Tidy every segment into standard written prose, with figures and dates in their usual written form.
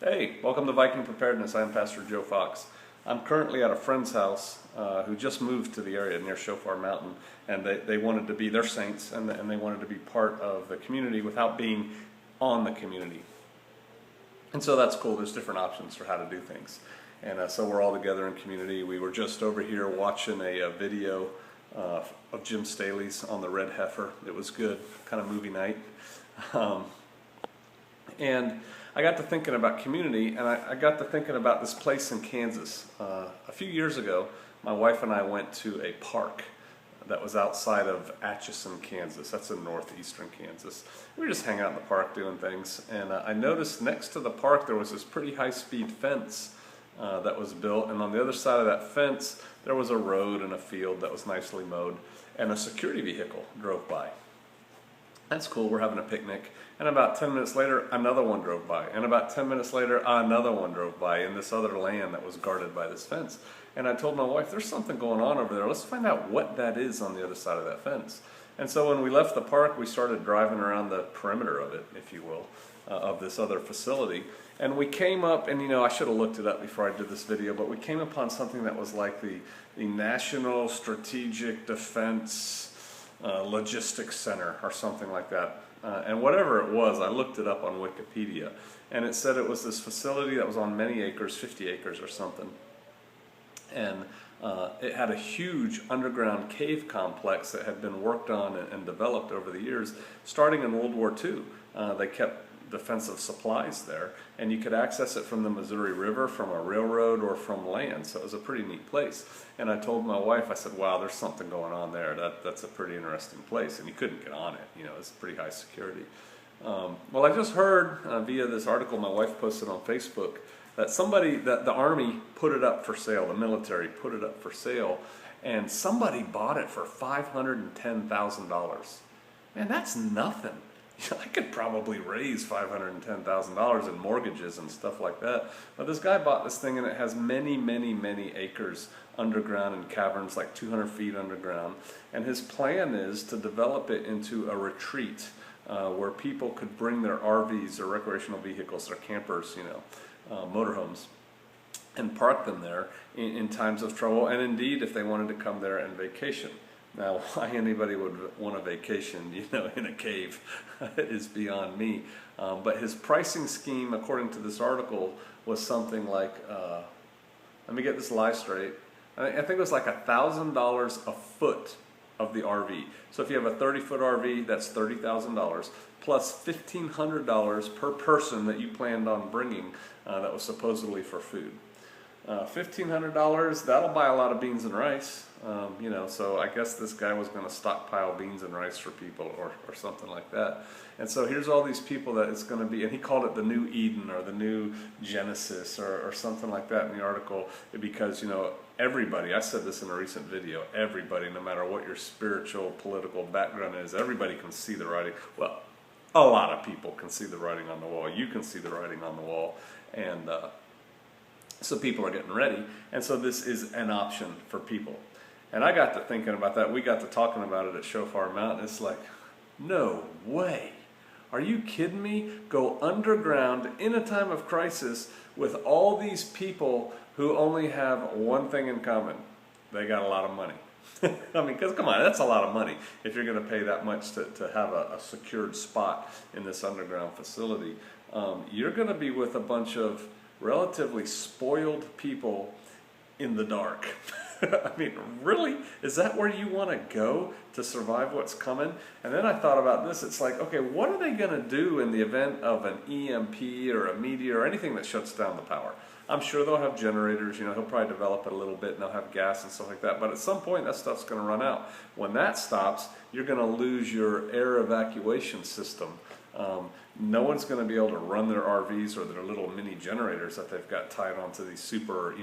Hey, welcome to Viking Preparedness. I'm Pastor Joe Fox. I'm currently at a friend's house who just moved to the area near Shofar Mountain, and they wanted to be, they're saints, and they wanted to be part of the community without being on the community. And so that's cool. There's different options for how to do things. And so we're all together in community. We were just over here watching a video of Jim Staley's on the Red Heifer. It was good, kind of movie night. And I got to thinking about community, and I got to thinking about this place in Kansas. A few years ago, my wife and I went to a park that was outside of Atchison, Kansas. That's in northeastern Kansas. We were just hanging out in the park doing things, and I noticed next to the park there was this pretty high-speed fence that was built, and on the other side of that fence there was a road and a field that was nicely mowed, and a security vehicle drove by. That's cool, we're having a picnic. And about 10 minutes later, another one drove by. And about 10 minutes later, another one drove by in this other land that was guarded by this fence. And I told my wife, there's something going on over there. Let's find out what that is on the other side of that fence. And so when we left the park, we started driving around the perimeter of it, if you will, of this other facility. And we came up, and I should have looked it up before I did this video, but we came upon something that was like the National Strategic Defense Logistics Center or something like that. And whatever it was, I looked it up on Wikipedia, and it said it was this facility that was on many acres, 50 acres or something. And it had a huge underground cave complex that had been worked on and developed over the years. Starting in World War II, they kept defensive supplies there, and you could access it from the Missouri River, from a railroad, or from land. So it was a pretty neat place. And I told my wife, I said, wow, there's something going on there. That's a pretty interesting place. And you couldn't get on it. It's pretty high security. Well, I just heard via this article my wife posted on Facebook that the Army put it up for sale, the military put it up for sale, and somebody bought it for $510,000. Man, that's nothing. I could probably raise $510,000 in mortgages and stuff like that. But this guy bought this thing, and it has many, many, many acres underground in caverns, like 200 feet underground. And his plan is to develop it into a retreat where people could bring their RVs or recreational vehicles or campers, motorhomes, and park them there in times of trouble, and indeed if they wanted to come there and vacation. Now, why anybody would want a vacation, in a cave is beyond me. But his pricing scheme, according to this article, was something like, let me get this lie straight, I think it was like $1,000 a foot of the RV. So if you have a 30-foot RV, that's $30,000, plus $1,500 per person that you planned on bringing that was supposedly for food. $1,500, that'll buy a lot of beans and rice. So I guess this guy was going to stockpile beans and rice for people or something like that. And so here's all these people that it's going to be, and he called it the new Eden or the new Genesis or something like that in the article, because, everybody, I said this in a recent video, everybody, no matter what your spiritual, political background is, everybody can see the writing. Well, a lot of people can see the writing on the wall. You can see the writing on the wall. And so people are getting ready. And so this is an option for people. And I got to thinking about that. We got to talking about it at Shofar Mountain. It's like, no way. Are you kidding me? Go underground in a time of crisis with all these people who only have one thing in common. They got a lot of money. I mean, because come on, that's a lot of money if you're going to pay that much to have a secured spot in this underground facility. You're going to be with a bunch of relatively spoiled people in the dark. I mean, really? Is that where you want to go to survive what's coming? And then I thought about this. It's like, okay, what are they going to do in the event of an EMP or a meteor or anything that shuts down the power? I'm sure they'll have generators. He'll probably develop it a little bit, and they'll have gas and stuff like that. But at some point, that stuff's going to run out. When that stops, you're going to lose your air evacuation system. No one's going to be able to run their RVs or their little mini generators that they've got tied onto these super,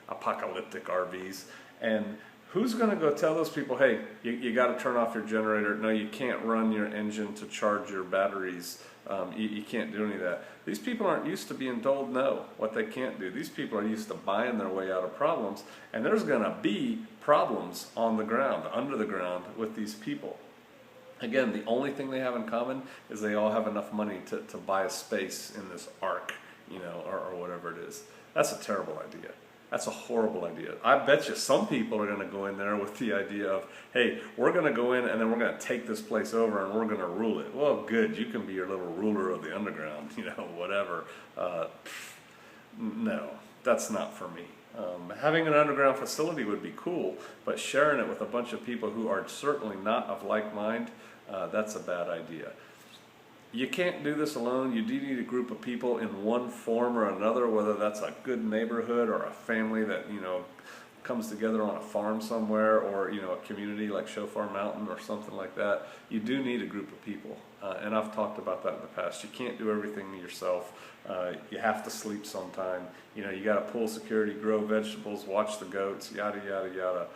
apocalyptic RVs. And who's going to go tell those people, hey, you got to turn off your generator. No, you can't run your engine to charge your batteries. You can't do any of that. These people aren't used to being told no, what they can't do. These people are used to buying their way out of problems. And there's going to be problems on the ground, under the ground with these people. Again, the only thing they have in common is they all have enough money to buy a space in this ark, or is. That's a terrible idea. That's a horrible idea. I bet you some people are going to go in there with the idea of, hey, we're going to go in and then we're going to take this place over and we're going to rule it. Well, good, you can be your little ruler of the underground, you know, whatever. No, that's not for me. Having an underground facility would be cool, but sharing it with a bunch of people who are certainly not of like mind, that's a bad idea. You can't do this alone. You do need a group of people in one form or another, whether that's a good neighborhood or a family that, you know, comes together on a farm somewhere, or, you know, a community like Shofar Mountain or something like that. You do need a group of people, and I've talked about that in the past. You can't do everything yourself. You have to sleep sometime. You know, you got to pull security, grow vegetables, watch the goats, yada yada yada.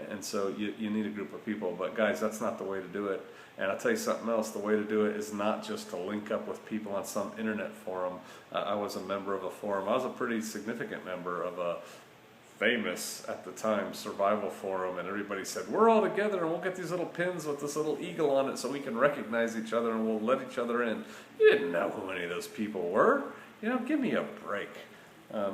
And so you need a group of people. But guys, that's not the way to do it. And I'll tell you something else, the way to do it is not just to link up with people on some internet forum. I was a member of a forum. I was a pretty significant member of a famous, at the time, survival forum, and everybody said, we're all together and we'll get these little pins with this little eagle on it so we can recognize each other and we'll let each other in. You didn't know who any of those people were. You know, give me a break.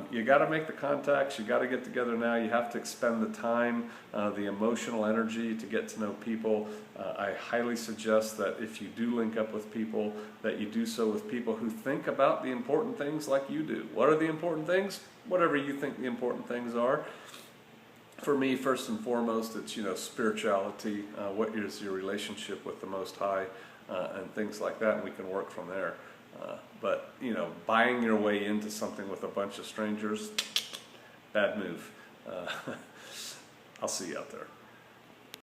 You got to make the contacts, you got to get together now, you have to expend the time, the emotional energy to get to know people. I highly suggest that if you do link up with people, that you do so with people who think about the important things like you do. What are the important things? Whatever you think the important things are. For me, first and foremost, it's, you know, spirituality, what is your relationship with the Most High, and things like that, and we can work from there. But, you know, buying your way into something with a bunch of strangers, bad move. I'll see you out there.